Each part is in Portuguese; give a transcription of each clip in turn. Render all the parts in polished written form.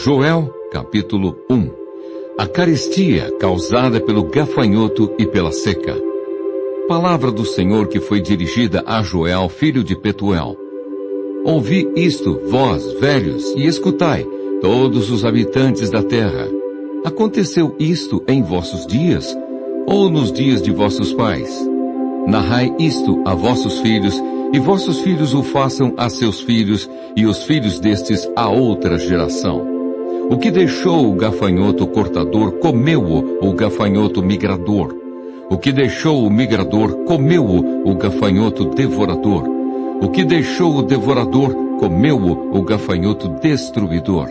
Joel, capítulo 1. A carestia causada pelo gafanhoto e pela seca. Palavra do Senhor que foi dirigida a Joel, filho de Petuel. Ouvi isto, vós, velhos, e escutai, todos os habitantes da terra. Aconteceu isto em vossos dias, ou nos dias de vossos pais? Narrai isto a vossos filhos, e vossos filhos o façam a seus filhos, e os filhos destes a outra geração. O que deixou o gafanhoto cortador, comeu-o o gafanhoto migrador. O que deixou o migrador, comeu-o o gafanhoto devorador. O que deixou o devorador, comeu-o o gafanhoto destruidor.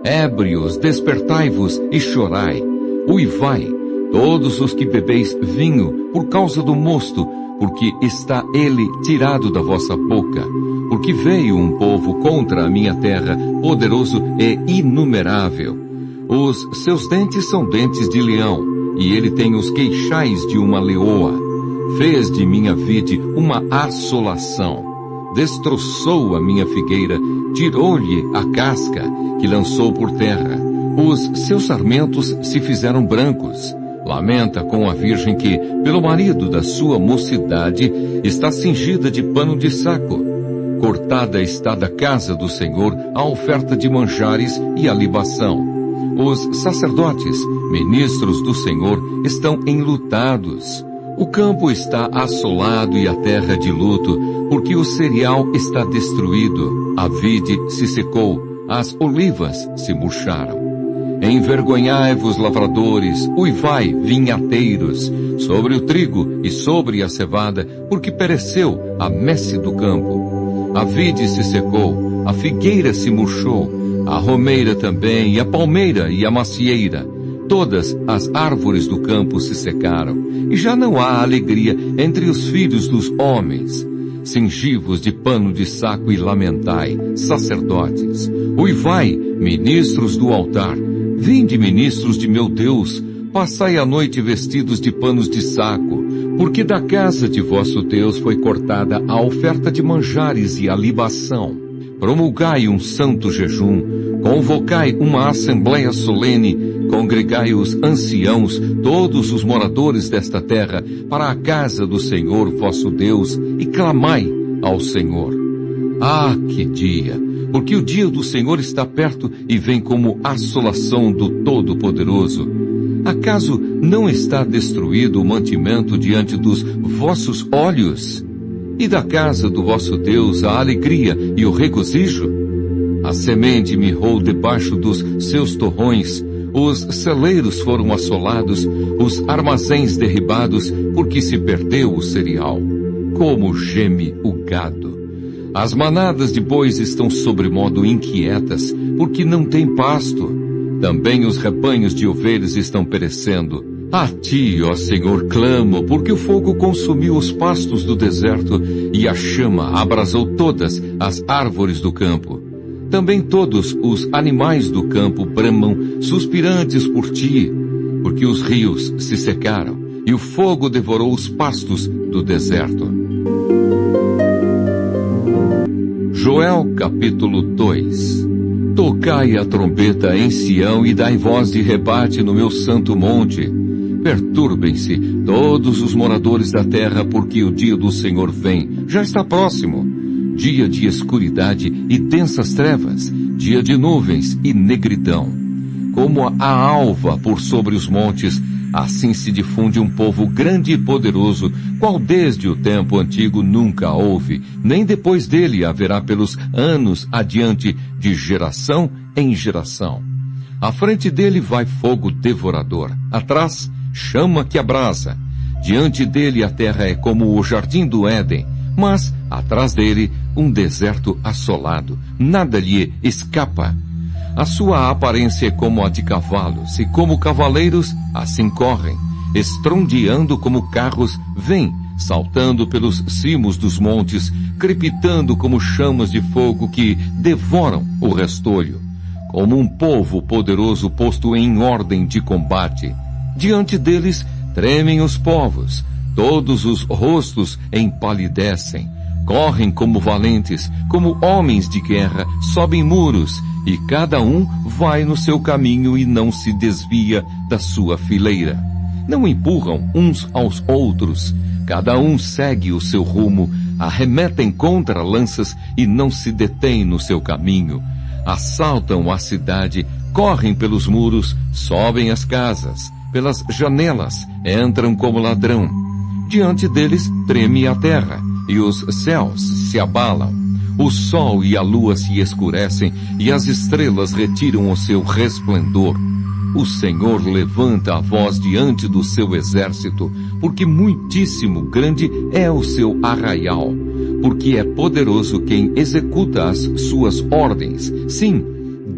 Ébrios, despertai-vos e chorai. Uivai, todos os que bebeis vinho, por causa do mosto, porque está ele tirado da vossa boca. Porque veio um povo contra a minha terra, poderoso e inumerável. Os seus dentes são dentes de leão, e ele tem os queixais de uma leoa. Fez de minha vide uma assolação. Destroçou a minha figueira, tirou-lhe a casca, que lançou por terra. Os seus sarmentos se fizeram brancos. Lamenta com a virgem que, pelo marido da sua mocidade, está cingida de pano de saco. Cortada está da casa do Senhor a oferta de manjares e a libação. Os sacerdotes, ministros do Senhor, estão enlutados. O campo está assolado e a terra de luto, porque o cereal está destruído. A vide se secou, as olivas se murcharam. Envergonhai-vos, lavradores, uivai, vinhateiros, sobre o trigo e sobre a cevada, porque pereceu a messe do campo. A vide se secou, a figueira se murchou, a romeira também, e a palmeira e a macieira. Todas as árvores do campo se secaram, e já não há alegria entre os filhos dos homens. Cingivos de pano de saco e lamentai, sacerdotes. Uivai, ministros do altar. Vinde, ministros de meu Deus, passai a noite vestidos de panos de saco, porque da casa de vosso Deus foi cortada a oferta de manjares e a libação. Promulgai um santo jejum, convocai uma assembleia solene, congregai os anciãos, todos os moradores desta terra, para a casa do Senhor vosso Deus, e clamai ao Senhor. Ah, que dia! Porque o dia do Senhor está perto e vem como assolação do Todo-Poderoso. Acaso não está destruído o mantimento diante dos vossos olhos? E da casa do vosso Deus a alegria e o regozijo? A semente mirrou debaixo dos seus torrões, os celeiros foram assolados, os armazéns derribados, porque se perdeu o cereal. Como geme o gado! As manadas de bois estão sobremodo inquietas, porque não têm pasto. Também os rebanhos de ovelhas estão perecendo. A ti, ó Senhor, clamo, porque o fogo consumiu os pastos do deserto e a chama abrasou todas as árvores do campo. Também todos os animais do campo bramam, suspirantes por ti, porque os rios se secaram e o fogo devorou os pastos do deserto. Joel, capítulo 2. Tocai a trombeta em Sião e dai voz de rebate no meu santo monte. Perturbem-se todos os moradores da terra, porque o dia do Senhor vem, já está próximo. Dia de escuridade e densas trevas, dia de nuvens e negridão. Como a alva por sobre os montes, assim se difunde um povo grande e poderoso, qual desde o tempo antigo nunca houve, nem depois dele haverá pelos anos adiante, de geração em geração. À frente dele vai fogo devorador, atrás chama que abrasa. Diante dele a terra é como o jardim do Éden, mas atrás dele um deserto assolado, nada lhe escapa. A sua aparência é como a de cavalos, e como cavaleiros, assim correm, estrondeando como carros, vêm, saltando pelos cimos dos montes, crepitando como chamas de fogo que devoram o restolho, como um povo poderoso posto em ordem de combate. Diante deles tremem os povos, todos os rostos empalidecem, Correm como valentes, como homens de guerra, sobem muros, e cada um vai no seu caminho e não se desvia da sua fileira. Não empurram uns aos outros, cada um segue o seu rumo, arremetem contra lanças e não se detêm no seu caminho. Assaltam a cidade, correm pelos muros, sobem as casas, pelas janelas, entram como ladrão. Diante deles treme a terra, e os céus se abalam. O sol e a lua se escurecem, e as estrelas retiram o seu resplendor. O Senhor levanta a voz diante do seu exército, porque muitíssimo grande é o seu arraial. Porque é poderoso quem executa as suas ordens. Sim,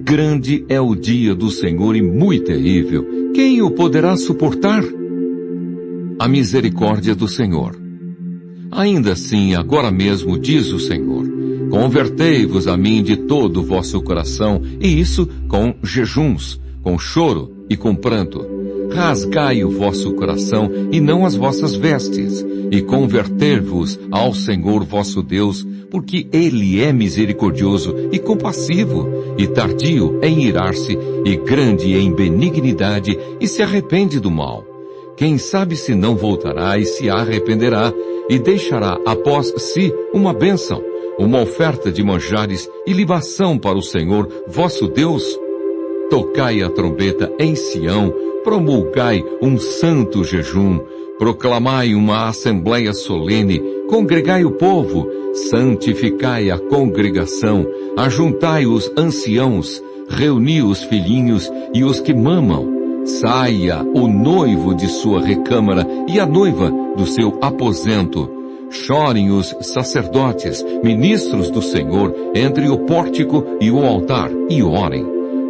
grande é o dia do Senhor e muito terrível. Quem o poderá suportar? A misericórdia do Senhor. Ainda assim, agora mesmo, diz o Senhor, convertei-vos a mim de todo o vosso coração, e isso com jejuns, com choro e com pranto. Rasgai o vosso coração e não as vossas vestes, e converter-vos ao Senhor vosso Deus, porque Ele é misericordioso e compassivo, e tardio em irar-se, e grande em benignidade, e se arrepende do mal. Quem sabe se não voltará e se arrependerá, e deixará após si uma bênção, uma oferta de manjares e libação para o Senhor vosso Deus? Tocai a trombeta em Sião, promulgai um santo jejum, proclamai uma assembleia solene, congregai o povo, santificai a congregação, ajuntai os anciãos, reuni os filhinhos e os que mamam. Saia o noivo de sua recâmara e a noiva do seu aposento. Chorem os sacerdotes, ministros do Senhor, entre o pórtico e o altar, e orem.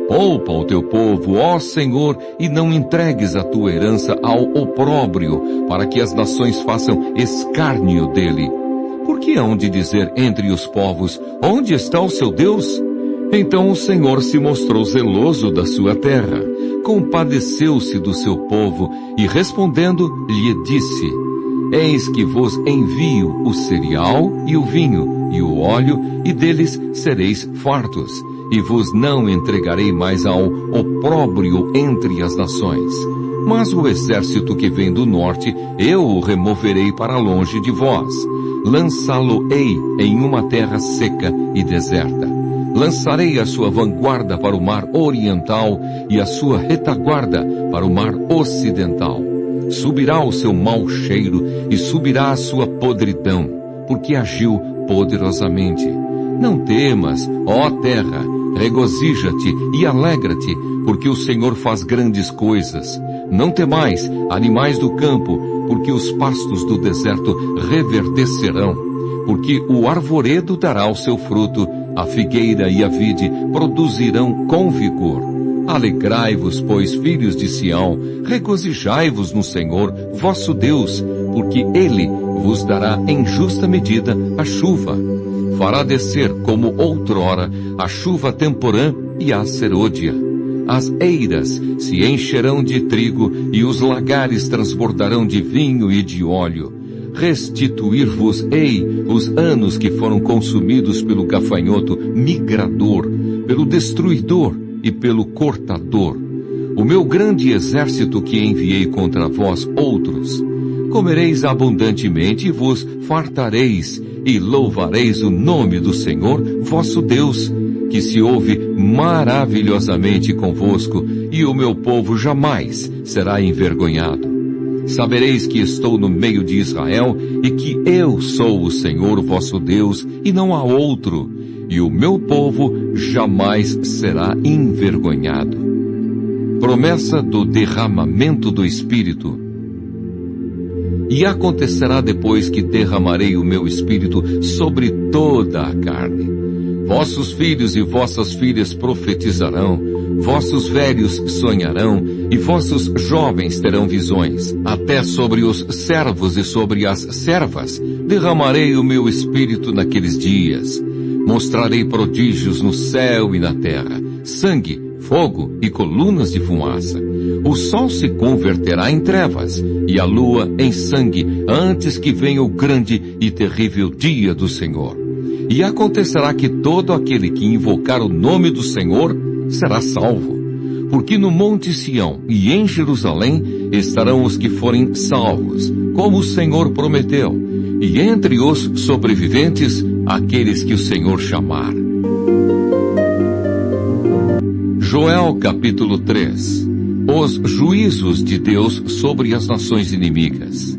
Poupa o teu povo, ó Senhor, e não entregues a tua herança ao opróbrio, para que as nações façam escárnio dele. Por que hão de dizer entre os povos, onde está o seu Deus? Então o Senhor se mostrou zeloso da sua terra, compadeceu-se do seu povo, e respondendo, lhe disse, eis que vos envio o cereal e o vinho e o óleo, e deles sereis fartos, e vos não entregarei mais ao opróbrio entre as nações. Mas o exército que vem do norte, eu o removerei para longe de vós. Lançá-lo-ei em uma terra seca e deserta. Lançarei a sua vanguarda para o mar oriental e a sua retaguarda para o mar ocidental. Subirá o seu mau cheiro e subirá a sua podridão, porque agiu poderosamente. Não temas, ó terra, regozija-te e alegra-te, porque o Senhor faz grandes coisas. Não temais, animais do campo, porque os pastos do deserto reverdecerão, porque o arvoredo dará o seu fruto, a figueira e a vide produzirão com vigor. Alegrai-vos, pois, filhos de Sião, regozijai-vos no Senhor, vosso Deus, porque Ele vos dará em justa medida a chuva. Fará descer, como outrora, a chuva temporã e a serôdia. As eiras se encherão de trigo e os lagares transbordarão de vinho e de óleo. Restituir-vos-ei os anos que foram consumidos pelo gafanhoto migrador, pelo destruidor e pelo cortador. O meu grande exército que enviei contra vós outros. Comereis abundantemente e vos fartareis, e louvareis o nome do Senhor vosso Deus, que se ouve maravilhosamente convosco, e o meu povo jamais será envergonhado. Sabereis que estou no meio de Israel, e que eu sou o Senhor vosso Deus, e não há outro, e o meu povo jamais será envergonhado. Promessa do derramamento do Espírito. E acontecerá depois que derramarei o meu Espírito sobre toda a carne. Vossos filhos e vossas filhas profetizarão, vossos velhos sonharão, e vossos jovens terão visões. Até sobre os servos e sobre as servas derramarei o meu Espírito naqueles dias. Mostrarei prodígios no céu e na terra, sangue, fogo e colunas de fumaça. O sol se converterá em trevas e a lua em sangue antes que venha o grande e terrível dia do Senhor. E acontecerá que todo aquele que invocar o nome do Senhor será salvo. Porque no monte Sião e em Jerusalém estarão os que forem salvos, como o Senhor prometeu, e entre os sobreviventes, aqueles que o Senhor chamar. Joel capítulo 3. Os juízos de Deus sobre as nações inimigas.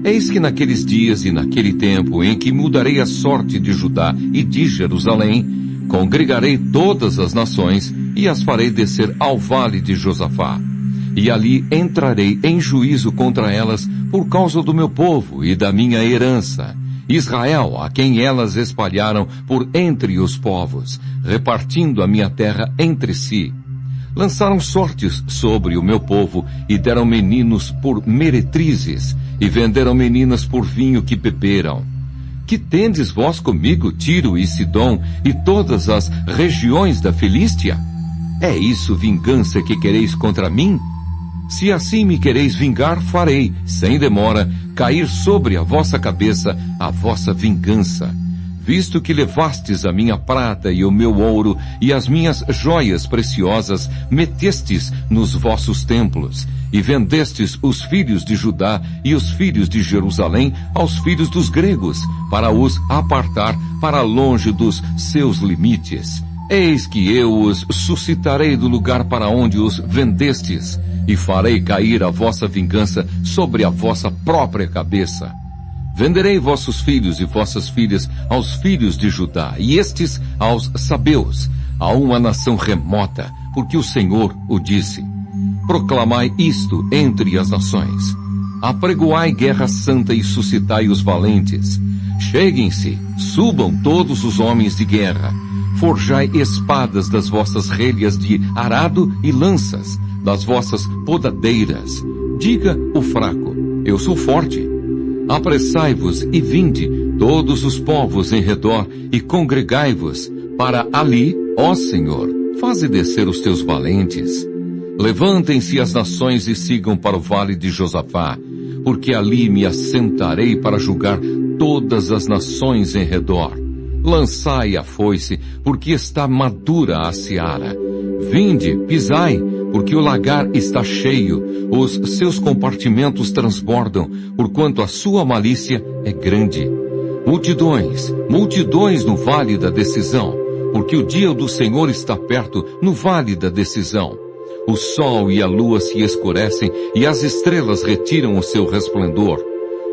Eis que naqueles dias e naquele tempo em que mudarei a sorte de Judá e de Jerusalém, congregarei todas as nações e as farei descer ao vale de Josafá. E ali entrarei em juízo contra elas por causa do meu povo e da minha herança, Israel, a quem elas espalharam por entre os povos, repartindo a minha terra entre si. Lançaram sortes sobre o meu povo e deram meninos por meretrizes e venderam meninas por vinho que beberam. Que tendes vós comigo, Tiro e Sidom, e todas as regiões da Filístia? É isso vingança que quereis contra mim? Se assim me quereis vingar, farei, sem demora, cair sobre a vossa cabeça a vossa vingança. Visto que levastes a minha prata e o meu ouro e as minhas joias preciosas, metestes nos vossos templos, e vendestes os filhos de Judá e os filhos de Jerusalém aos filhos dos gregos, para os apartar para longe dos seus limites. Eis que eu os suscitarei do lugar para onde os vendestes, e farei cair a vossa vingança sobre a vossa própria cabeça. Venderei vossos filhos e vossas filhas aos filhos de Judá, e estes aos sabeus, a uma nação remota, porque o Senhor o disse. Proclamai isto entre as nações. Apregoai guerra santa e suscitai os valentes. Cheguem-se, subam todos os homens de guerra. Forjai espadas das vossas relhas de arado e lanças, das vossas podadeiras. Diga o fraco, eu sou forte. Apressai-vos e vinde, todos os povos em redor, e congregai-vos, para ali, ó Senhor, faze descer os teus valentes. Levantem-se as nações e sigam para o vale de Josafá, porque ali me assentarei para julgar todas as nações em redor. Lançai a foice, porque está madura a seara. Vinde, pisai, porque o lagar está cheio, os seus compartimentos transbordam, porquanto a sua malícia é grande. Multidões, multidões no vale da decisão, porque o dia do Senhor está perto no vale da decisão. O sol e a lua se escurecem e as estrelas retiram o seu resplendor.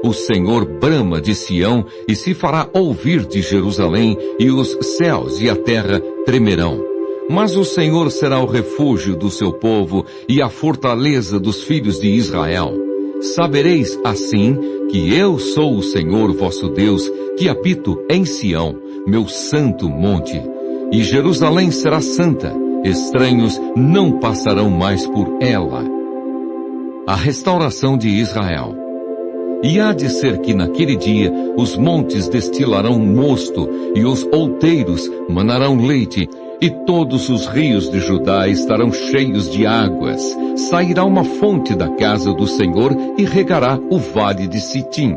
O Senhor brama de Sião e se fará ouvir de Jerusalém, e os céus e a terra tremerão. Mas o Senhor será o refúgio do seu povo e a fortaleza dos filhos de Israel. Sabereis assim que eu sou o Senhor vosso Deus, que habito em Sião, meu santo monte. E Jerusalém será santa, estranhos não passarão mais por ela. A restauração de Israel. E há de ser que naquele dia os montes destilarão mosto e os outeiros manarão leite, e todos os rios de Judá estarão cheios de águas. Sairá uma fonte da casa do Senhor e regará o vale de Sitim.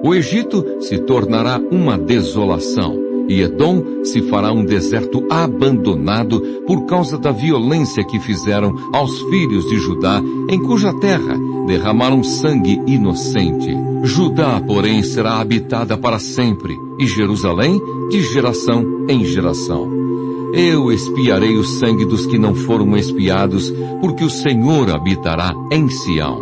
O Egito se tornará uma desolação, e Edom se fará um deserto abandonado por causa da violência que fizeram aos filhos de Judá, em cuja terra derramaram sangue inocente. Judá, porém, será habitada para sempre, e Jerusalém de geração em geração. Eu expiarei o sangue dos que não foram expiados, porque o Senhor habitará em Sião.